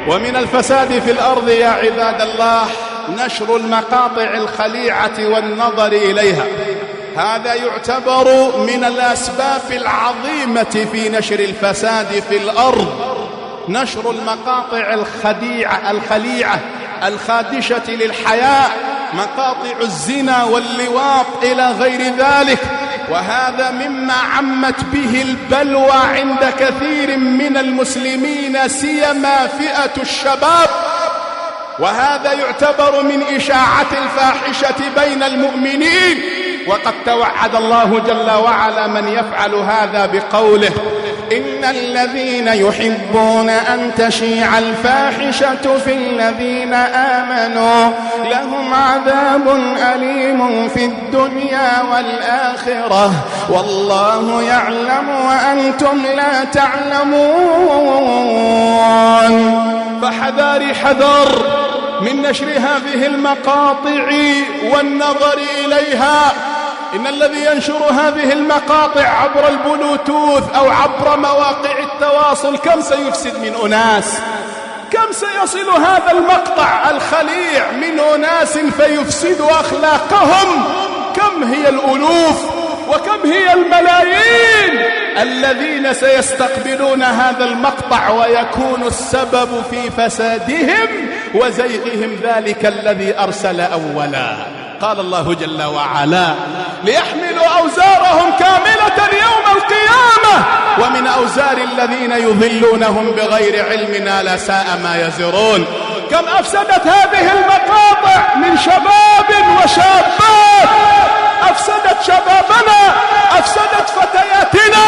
ومن الفساد في الأرض يا عباد الله نشر المقاطع الخليعة والنظر إليها. هذا يعتبر من الأسباب العظيمة في نشر الفساد في الأرض، نشر المقاطع الخليعة الخادشة للحياء، مقاطع الزنا واللواط إلى غير ذلك. وهذا مما عمت به البلوى عند كثير من المسلمين سيما فئة الشباب، وهذا يعتبر من إشاعة الفاحشة بين المؤمنين. وقد توعد الله جل وعلا من يفعل هذا بقوله: إن الذين يحبون أن تشيع الفاحشة في الذين آمنوا لهم عذاب أليم في الدنيا والآخرة والله يعلم وأنتم لا تعلمون. فحذاري حذر من نشر هذه المقاطع والنظر إليها. إن الذي ينشر هذه المقاطع عبر البلوتوث أو عبر مواقع التواصل كم سيفسد من أناس، كم سيصل هذا المقطع الخليع من أناس فيفسد أخلاقهم، كم هي الألوف وكم هي الملايين الذين سيستقبلون هذا المقطع ويكون السبب في فسادهم وزيغهم ذلك الذي أرسل أولا. قال الله جل وعلا: ليحملوا أوزارهم كاملة يوم القيامة ومن أوزار الذين يضلونهم بغير علم ألا ساء ما يزرون. كم أفسدت هذه المقاطع من شباب وشابات، أفسدت شبابنا، أفسدت فتياتنا،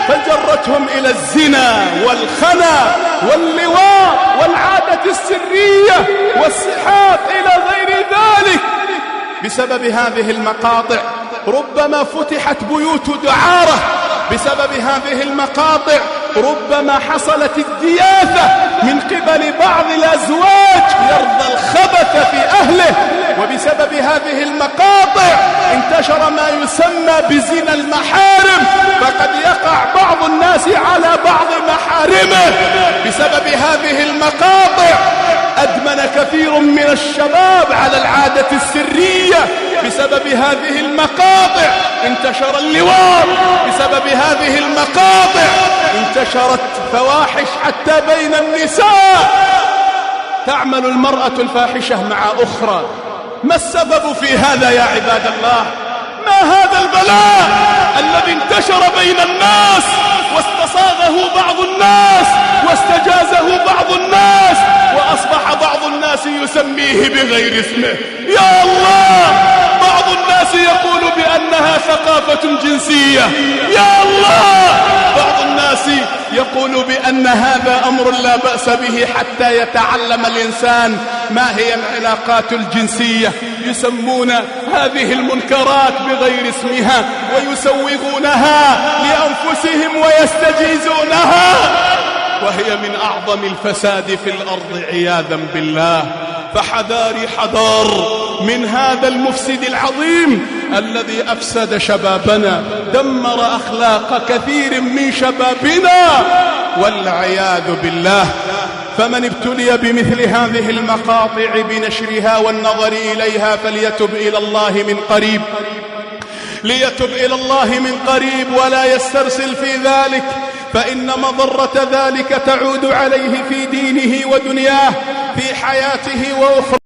فجرتهم إلى الزنا والخنا واللواء والعادة السرية والسحاق إلى غير ذلك. بسبب هذه المقاطع ربما فتحت بيوت دعارة، بسبب هذه المقاطع ربما حصلت الدياثة من قبل بعض الأزواج يرضى الخبث في أهله، وبسبب هذه المقاطع انتشر ما يسمى بزنا المحارم، فقد يقع بعض الناس على بعض محارمه. بسبب هذه المقاطع أدمن كثير من الشباب على العادة السرية، بسبب هذه المقاطع انتشر اللواط، بسبب هذه المقاطع انتشرت فواحش حتى بين النساء. تعمل المرأة الفاحشة مع أخرى. ما السبب في هذا يا عباد الله؟ ما هذا البلاء الذي انتشر بين الناس واستصاغه بعض الناس واستجازه بعض الناس وأصبح بعض الناس يسميه بغير اسمه؟ يا الله، بعض الناس يقول بأنها ثقافة جنسية، يا الله، بعض الناس يقول بأن هذا أمر لا بأس به حتى يتعلم الإنسان ما هي العلاقات الجنسية. يسمون هذه المنكرات بغير اسمها ويسوغونها لأنفسهم ويستجيزونها، وهي من أعظم الفساد في الأرض عياذا بالله. فحذاري حذار من هذا المفسد العظيم الذي أفسد شبابنا، دمر أخلاق كثير من شبابنا والعياذ بالله. فمن ابتلي بمثل هذه المقاطع بنشرها والنظر إليها فليتب إلى الله من قريب، ليتب إلى الله من قريب ولا يسترسل في ذلك، فإن مضرة ذلك تعود عليه في دينه ودنياه، في حياته وأخرى.